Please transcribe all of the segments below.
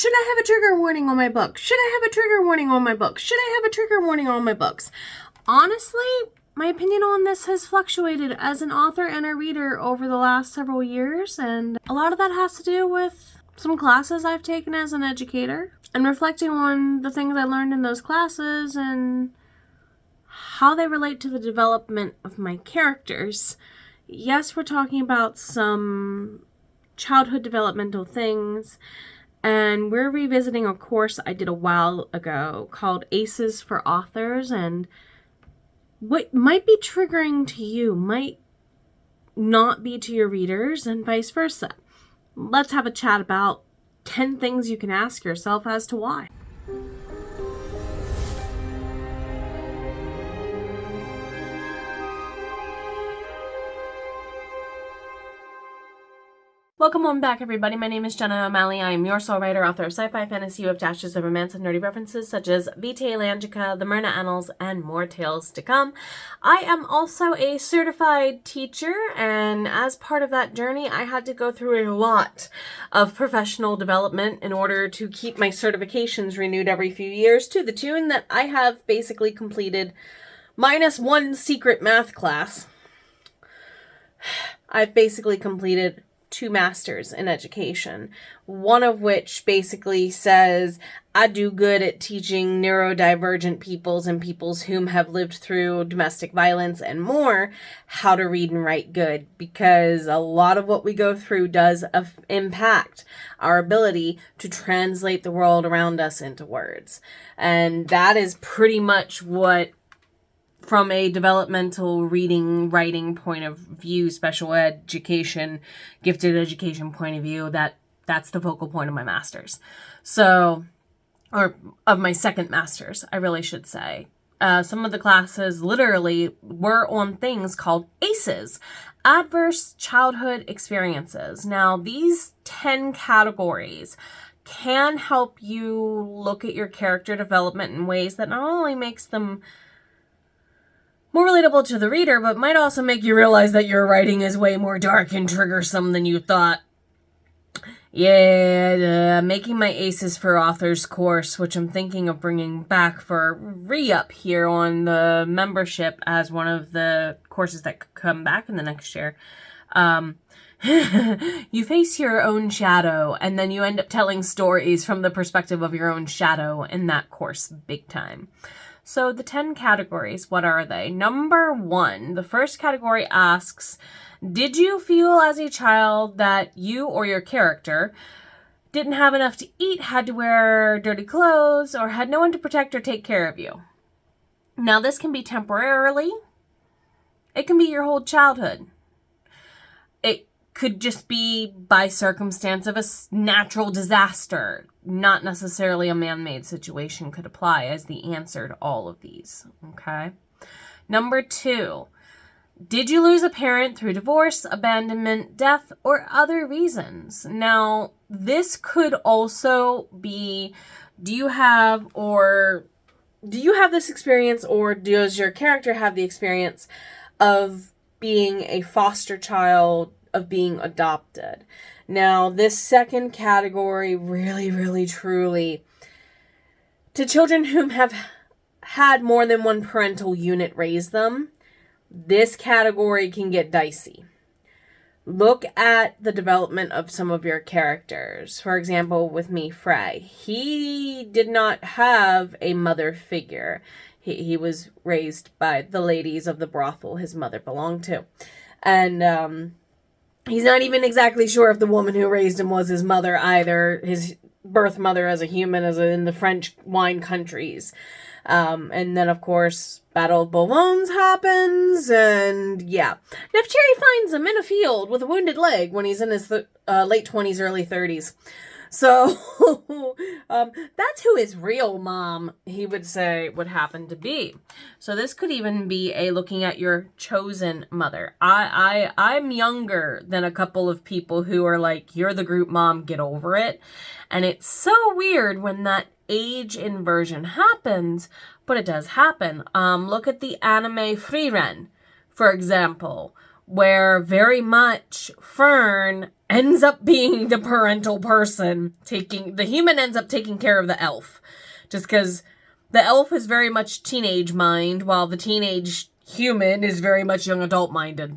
Should I have a trigger warning on my book? Should I have a trigger warning on my book? Should I have a trigger warning on my books? Honestly, my opinion on this has fluctuated as an author and a reader over the last several years, and a lot of that has to do with some classes I've taken as an educator and reflecting on the things I learned in those classes and how they relate to the development of my characters. Yes, we're talking about some childhood developmental things, and we're revisiting a course I did a while ago called Aces for Authors, and what might be triggering to you might not be to your readers, and vice versa. Let's have a chat about 10 things you can ask yourself as to why. Welcome on back, everybody. My name is Jenna O'Malley. I am your soul writer, author of sci-fi, fantasy, with dashes of romance and nerdy references such as Vitae Langica, the Myrna Annals, and more tales to come. I am also a certified teacher, and as part of that journey, I had to go through a lot of professional development in order to keep my certifications renewed every few years, to the tune that I have basically completed minus one secret math class. I've basically completed 2 masters in education, one of which basically says I do good at teaching neurodivergent peoples and peoples whom have lived through domestic violence and more how to read and write good, because a lot of what we go through does impact our ability to translate the world around us into words. And that is pretty much what, from a developmental reading, writing point of view, special education, gifted education point of view, that's the focal point of my master's. So, or of my second master's, I really should say. Some of the classes literally were on things called ACEs, Adverse Childhood Experiences. Now, these 10 categories can help you look at your character development in ways that not only makes them more relatable to the reader, but might also make you realize that your writing is way more dark and triggersome than you thought. Yeah, making my Aces for Authors course, which I'm thinking of bringing back for re-up here on the membership as one of the courses that could come back in the next year. You face your own shadow, and then you end up telling stories from the perspective of your own shadow in that course big time. So the 10 categories, what are they? Number 1, the first category asks, did you feel as a child that you or your character didn't have enough to eat, had to wear dirty clothes, or had no one to protect or take care of you? Now, this can be temporarily. It can be your whole childhood. It could just be by circumstance of a natural disaster. Not necessarily a man-made situation could apply as the answer to all of these, okay? Number 2, did you lose a parent through divorce, abandonment, death, or other reasons? Now, this could also be, do you have this experience, or does your character have the experience of being a foster child, of being adopted? Now, this second category really, truly, to children whom have had more than one parental unit raise them, this category can get dicey. Look at the development of some of your characters. For example, with me, Frey. He did not have a mother figure. He was raised by the ladies of the brothel his mother belonged to. And, he's not even exactly sure if the woman who raised him was his mother either, his birth mother as a human, in the French wine countries. And then, of course, Battle of Boulogne happens, and yeah. Nefteri finds him in a field with a wounded leg when he's in his late 20s, early 30s. So, that's who his real mom, he would say, would happen to be. So this could even be a looking at your chosen mother. I'm younger than a couple of people who are like, you're the group mom, get over it. And it's so weird when that age inversion happens, but it does happen. Look at the anime Frieren, for example, where very much Fern ends up being the parental person, the human ends up taking care of the elf. Just because the elf is very much teenage mind, while the teenage human is very much young adult minded.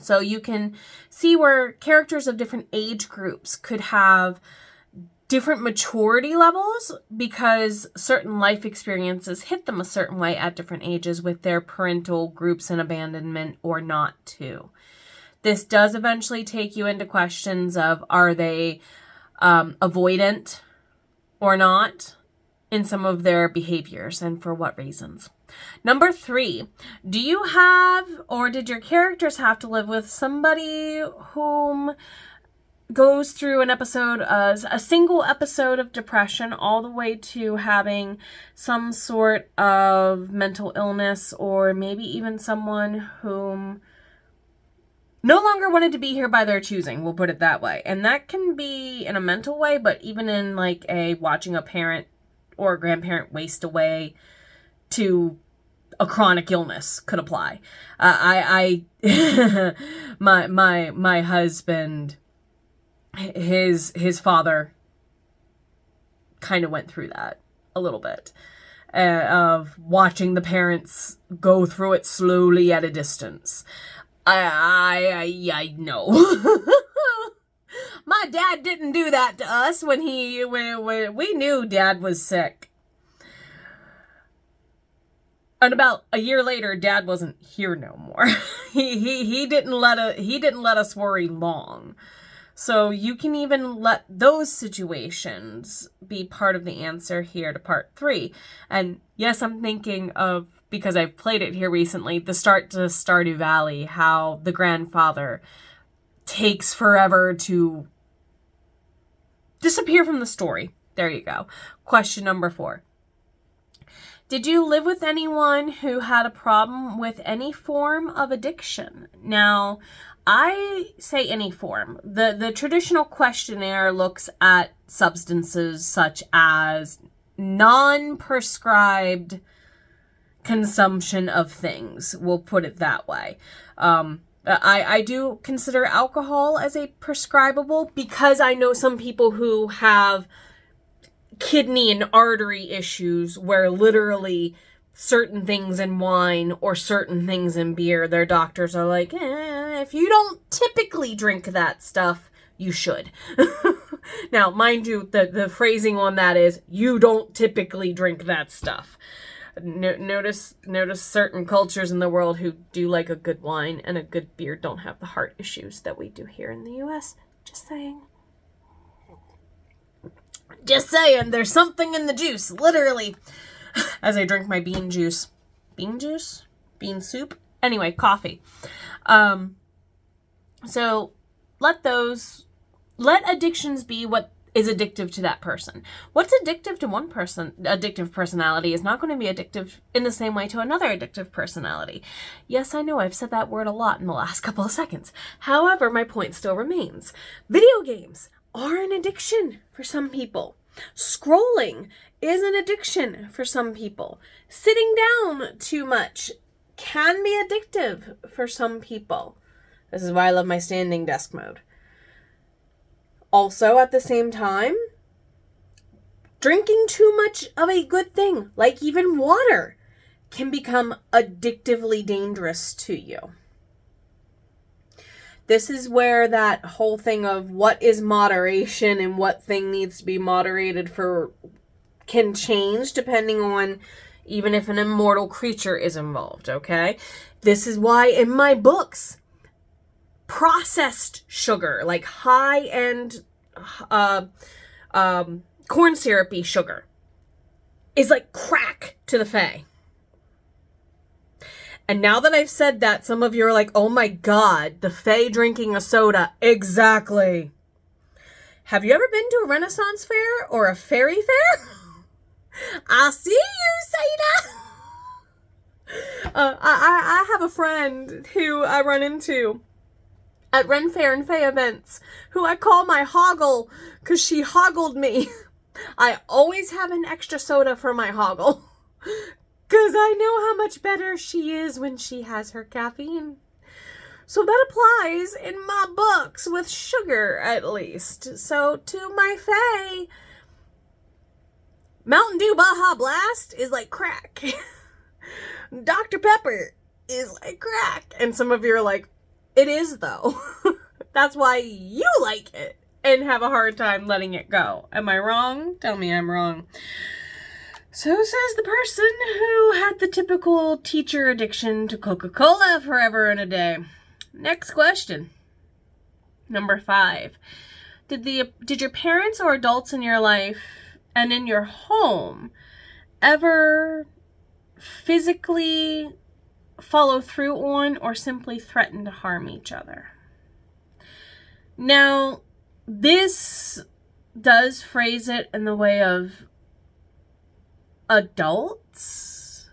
So you can see where characters of different age groups could have different maturity levels because certain life experiences hit them a certain way at different ages with their parental groups and abandonment or not too. This does eventually take you into questions of, are they avoidant or not in some of their behaviors, and for what reasons? Number 3, do you have, or did your characters have to live with somebody whom goes through an episode, a single episode of depression, all the way to having some sort of mental illness, or maybe even someone whom no longer wanted to be here by their choosing, we'll put it that way. And that can be in a mental way, but even in like watching a parent or a grandparent waste away to a chronic illness could apply. My husband, his father kind of went through that a little bit, of watching the parents go through it slowly at a distance. I know. My dad didn't do that to us when we knew Dad was sick. And about a year later, Dad wasn't here no more. he didn't let us worry long. So you can even let those situations be part of the answer here to part 3. And yes, I'm thinking of, because I've played it here recently, the start to Stardew Valley, how the grandfather takes forever to disappear from the story. There you go. Question number 4. Did you live with anyone who had a problem with any form of addiction? Now, I say any form. The traditional questionnaire looks at substances such as non-prescribed consumption of things. We'll put it that way. I do consider alcohol as a prescribable because I know some people who have kidney and artery issues where literally certain things in wine or certain things in beer, their doctors are like, if you don't typically drink that stuff, you should. Now, mind you, the phrasing on that is, you don't typically drink that stuff. Notice certain cultures in the world who do like a good wine and a good beer don't have the heart issues that we do here in the US. Just saying. Just saying, there's something in the juice, literally. As I drink my bean juice. Bean juice? Bean soup? Anyway, coffee. So let addictions be what is addictive to that person. What's addictive to one person, addictive personality, is not going to be addictive in the same way to another addictive personality. Yes, I know I've said that word a lot in the last couple of seconds. However, my point still remains. Video games are an addiction for some people. Scrolling is an addiction for some people. Sitting down too much can be addictive for some people. This is why I love my standing desk mode. Also, at the same time, drinking too much of a good thing, like even water, can become addictively dangerous to you. This is where that whole thing of what is moderation and what thing needs to be moderated for can change depending on even if an immortal creature is involved, okay? This is why in my books, processed sugar, like high-end corn syrupy sugar, is like crack to the fae. And now that I've said that, some of you are like, oh my god, the fae drinking a soda. Exactly. Have you ever been to a Renaissance fair or a fairy fair? I see you, Sada. I have a friend who I run into at Ren Fair and Fae events, who I call my hoggle because she hoggled me. I always have an extra soda for my hoggle because I know how much better she is when she has her caffeine. So that applies in my books with sugar, at least. So to my fae, Mountain Dew Baja Blast is like crack. Dr. Pepper is like crack. And some of you are like, it is though. That's why you like it and have a hard time letting it go. Am I wrong? Tell me I'm wrong. So says the person who had the typical teacher addiction to Coca-Cola forever and a day. Next question. Number 5. Did your parents or adults in your life and in your home ever physically follow through on or simply threaten to harm each other? Now, this does phrase it in the way of adults.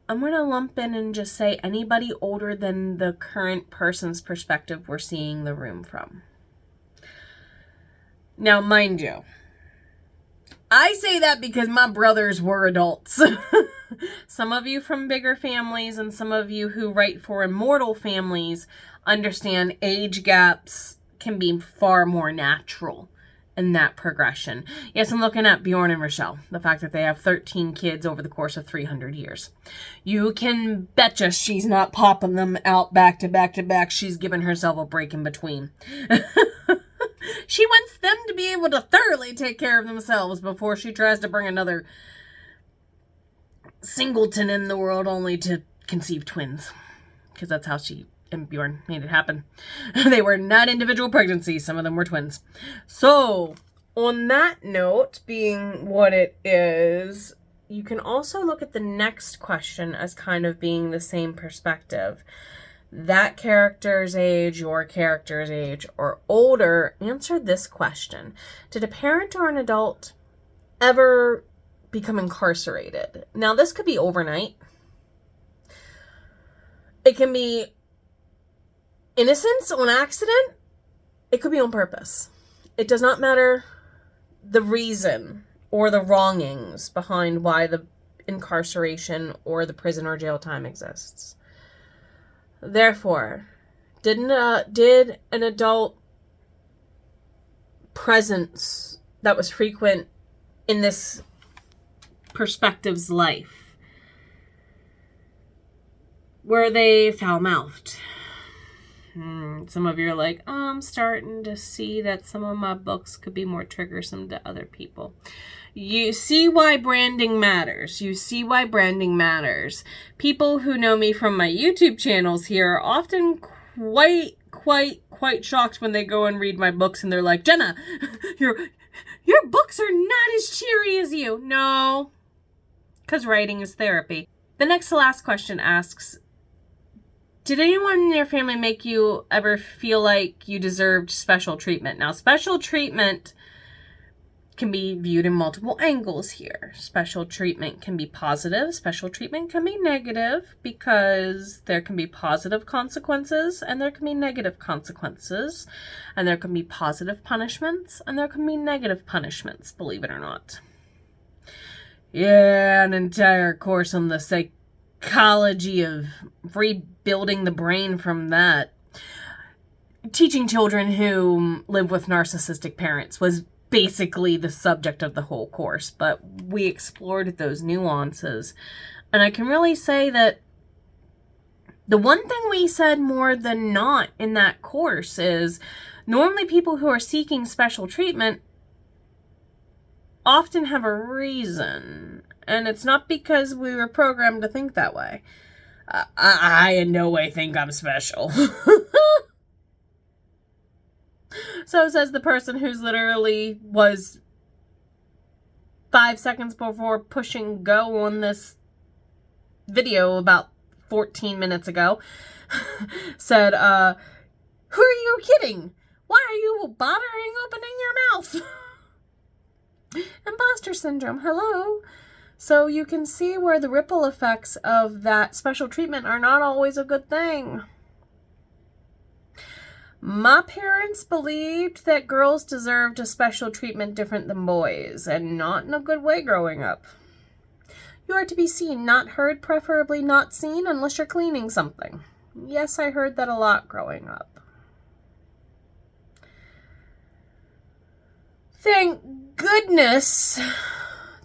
I'm going to lump in and just say anybody older than the current person's perspective we're seeing the room from. Now, mind you, I say that because my brothers were adults. Some of you from bigger families and some of you who write for immortal families understand age gaps can be far more natural in that progression. Yes, I'm looking at Bjorn and Rochelle, the fact that they have 13 kids over the course of 300 years. You can betcha she's not popping them out back to back to back. She's giving herself a break in between. She wants them to be able to thoroughly take care of themselves before she tries to bring another singleton in the world only to conceive twins. Because that's how she and Bjorn made it happen. They were not individual pregnancies. Some of them were twins. So, on that note, being what it is, you can also look at the next question as kind of being the same perspective. That character's age, your character's age, or older, answer this question. Did a parent or an adult ever become incarcerated? Now, this could be overnight. It can be innocence on accident. It could be on purpose. It does not matter the reason or the wrongings behind why the incarceration or the prison or jail time exists. Therefore, did an adult presence that was frequent in this perspective's life, were they foul-mouthed? Some of you are like, I'm starting to see that some of my books could be more triggersome to other people. You see why branding matters. You see why branding matters. People who know me from my YouTube channels here are often quite shocked when they go and read my books and they're like, Jenna, your books are not as cheery as you. No, because writing is therapy. The next to last question asks, did anyone in your family make you ever feel like you deserved special treatment? Now, special treatment can be viewed in multiple angles here. Special treatment can be positive. Special treatment can be negative because there can be positive consequences and there can be negative consequences. And there can be positive punishments and there can be negative punishments, believe it or not. Yeah, an entire course on the psychology of rebuilding the brain from that. Teaching children who live with narcissistic parents was basically the subject of the whole course, but we explored those nuances. And I can really say that the one thing we said more than not in that course is normally people who are seeking special treatment often have a reason. And it's not because we were programmed to think that way. I in no way think I'm special. So says the person who's literally was 5 seconds before pushing go on this video about 14 minutes ago. Said, who are you kidding? Why are you bothering opening your mouth? Imposter syndrome, hello. So you can see where the ripple effects of that special treatment are not always a good thing. My parents believed that girls deserved a special treatment different than boys, and not in a good way growing up. You are to be seen, not heard, preferably not seen unless you're cleaning something. Yes, I heard that a lot growing up. Thank goodness.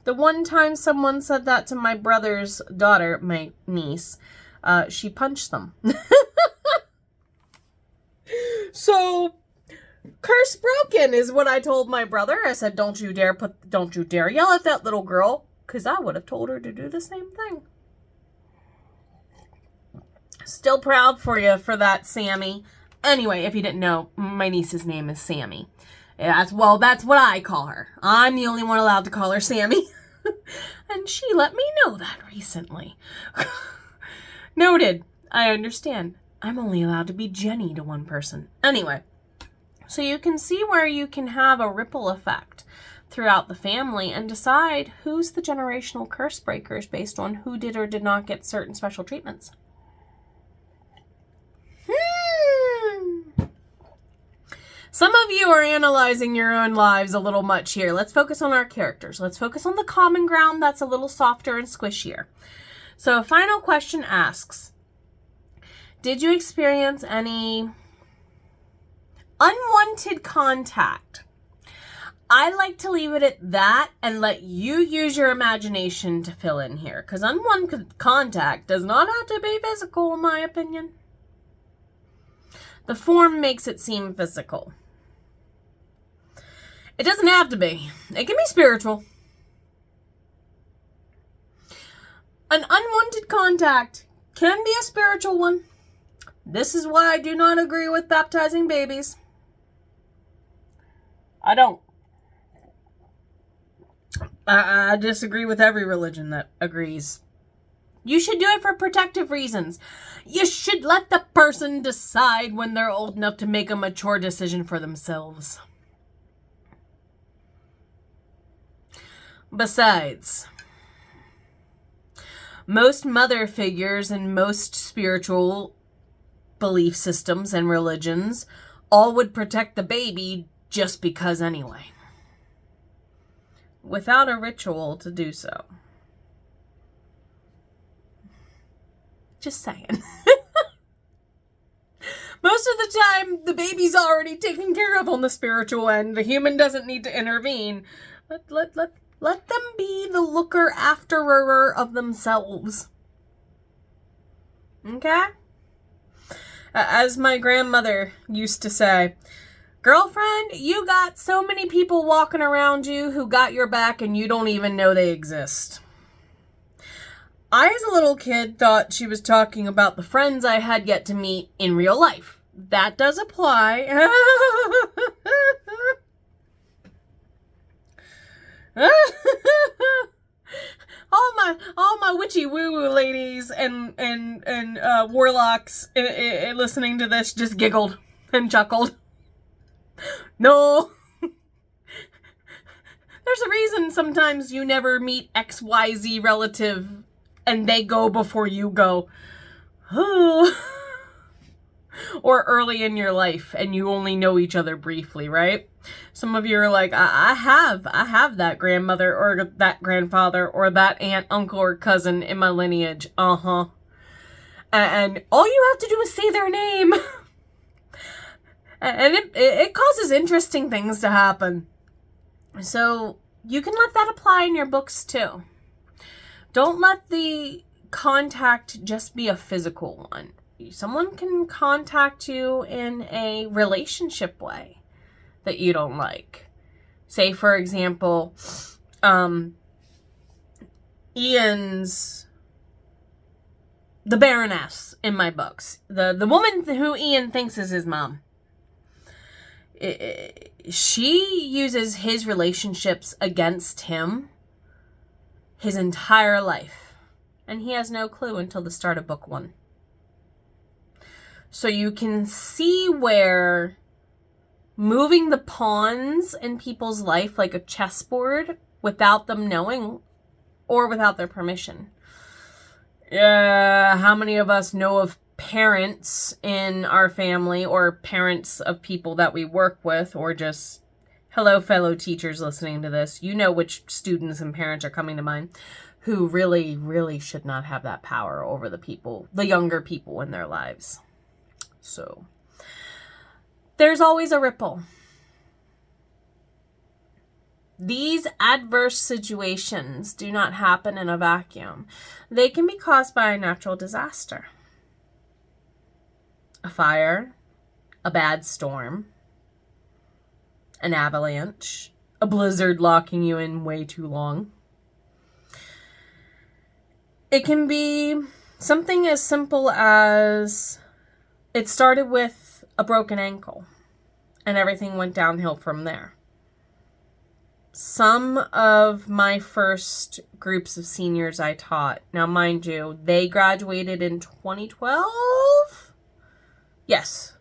The one time someone said that to my brother's daughter, my niece, she punched them. So, curse broken is what I told my brother. I said, don't you dare yell at that little girl, because I would have told her to do the same thing. Still proud for you for that, Sammy. Anyway, if you didn't know, my niece's name is Sammy. That's what I call her. I'm the only one allowed to call her Sammy. And she let me know that recently. Noted. I understand. I'm only allowed to be Jenny to one person. Anyway, so you can see where you can have a ripple effect throughout the family and decide who's the generational curse breakers based on who did or did not get certain special treatments. Some of you are analyzing your own lives a little much here. Let's focus on our characters. Let's focus on the common ground that's a little softer and squishier. So a final question asks, did you experience any unwanted contact? I like to leave it at that and let you use your imagination to fill in here, because unwanted contact does not have to be physical, in my opinion. The form makes it seem physical. It doesn't have to be. It can be spiritual. An unwanted contact can be a spiritual one. This is why I do not agree with baptizing babies. I don't. I disagree with every religion that agrees. You should do it for protective reasons. You should let the person decide when they're old enough to make a mature decision for themselves. Besides, most mother figures and most spiritual belief systems and religions all would protect the baby just because anyway, without a ritual to do so. Just saying. Most of the time, the baby's already taken care of on the spiritual end. The human doesn't need to intervene. Let them be the looker-afterer of themselves. Okay? As my grandmother used to say, girlfriend, you got so many people walking around you who got your back and you don't even know they exist. I, as a little kid, thought she was talking about the friends I had yet to meet in real life. That does apply. all my witchy woo-woo ladies and warlocks listening to this just giggled and chuckled. No. There's a reason sometimes you never meet XYZ relative and they go before you go. Or early in your life and you only know each other briefly, right? Some of you are like, I have that grandmother or that grandfather or that aunt, uncle, or cousin in my lineage. And all you have to do is say their name. And it causes interesting things to happen. So you can let that apply in your books too. Don't let the contact just be a physical one. Someone can contact you in a relationship way that you don't like. Say, for example, Ian's the Baroness in my books. The woman who Ian thinks is his mom. She uses his relationships against him his entire life. And he has no clue until the start of book 1. So you can see where moving the pawns in people's life like a chessboard without them knowing or without their permission. How many of us know of parents in our family or parents of people that we work with or just Hello, fellow teachers listening to this. You know which students and parents are coming to mind who really, really should not have that power over the younger people in their lives. So, there's always a ripple. These adverse situations do not happen in a vacuum. They can be caused by a natural disaster. A fire, a bad storm, an avalanche, a blizzard locking you in way too long. It can be something as simple as it started with a broken ankle and everything went downhill from there. Some of my first groups of seniors I taught, now mind you, they graduated in 2012? Yes.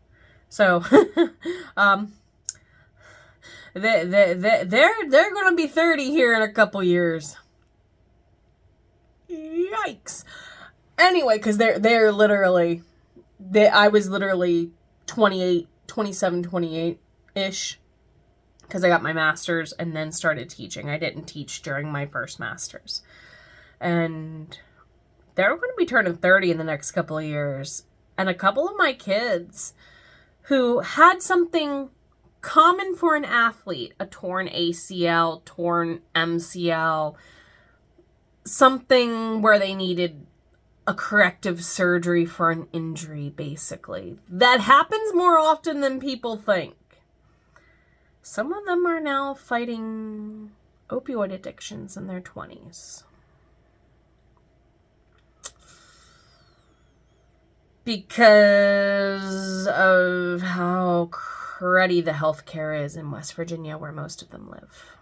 So, they're going to be 30 here in a couple years. Yikes. Anyway, because they're literally, I was literally 27, 28-ish. Because I got my master's and then started teaching. I didn't teach during my first master's. And they're going to be turning 30 in the next couple of years. And a couple of my kids who had something common for an athlete, a torn ACL, torn MCL, something where they needed a corrective surgery for an injury, basically. That happens more often than people think. Some of them are now fighting opioid addictions in their 20s. Because of how cruddy the healthcare is in West Virginia, where most of them live.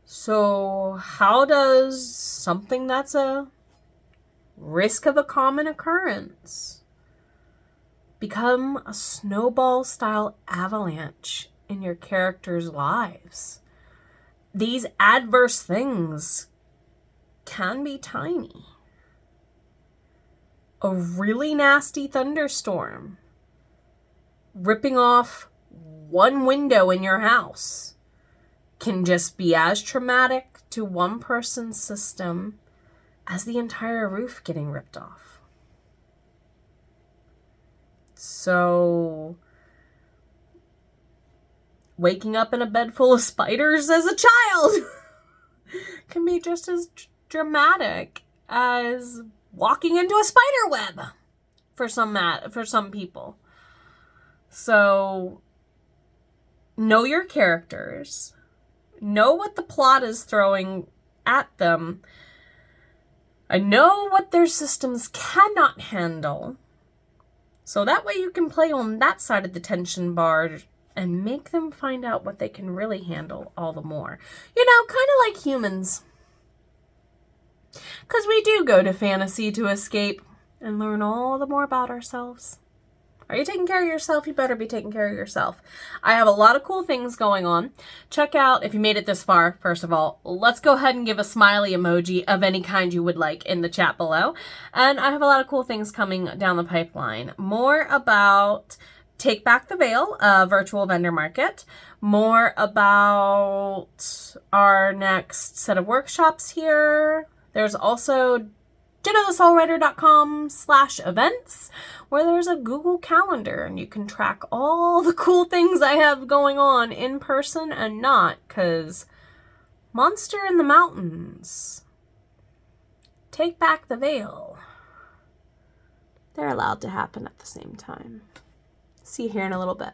So, how does something that's a risk of a common occurrence become a snowball-style avalanche in your characters' lives? These adverse things can be tiny. A really nasty thunderstorm ripping off one window in your house can just be as traumatic to one person's system as the entire roof getting ripped off. So, waking up in a bed full of spiders as a child can be just as dramatic as walking into a spider web for some people. So, know your characters. Know what the plot is throwing at them. And know what their systems cannot handle. So that way you can play on that side of the tension bar and make them find out what they can really handle all the more. You know, kind of like humans. Because we do go to fantasy to escape and learn all the more about ourselves. Are you taking care of yourself? You better be taking care of yourself. I have a lot of cool things going on. Check out, if you made it this far, first of all, let's go ahead and give a smiley emoji of any kind you would like in the chat below. And I have a lot of cool things coming down the pipeline. More about Take Back the Veil, a virtual vendor market. More about our next set of workshops here. There's also JennaTheSoulWriter.com/events, where there's a Google Calendar and you can track all the cool things I have going on in person and not, because Monster in the Mountains, Take Back the Veil, they're allowed to happen at the same time. See you here in a little bit.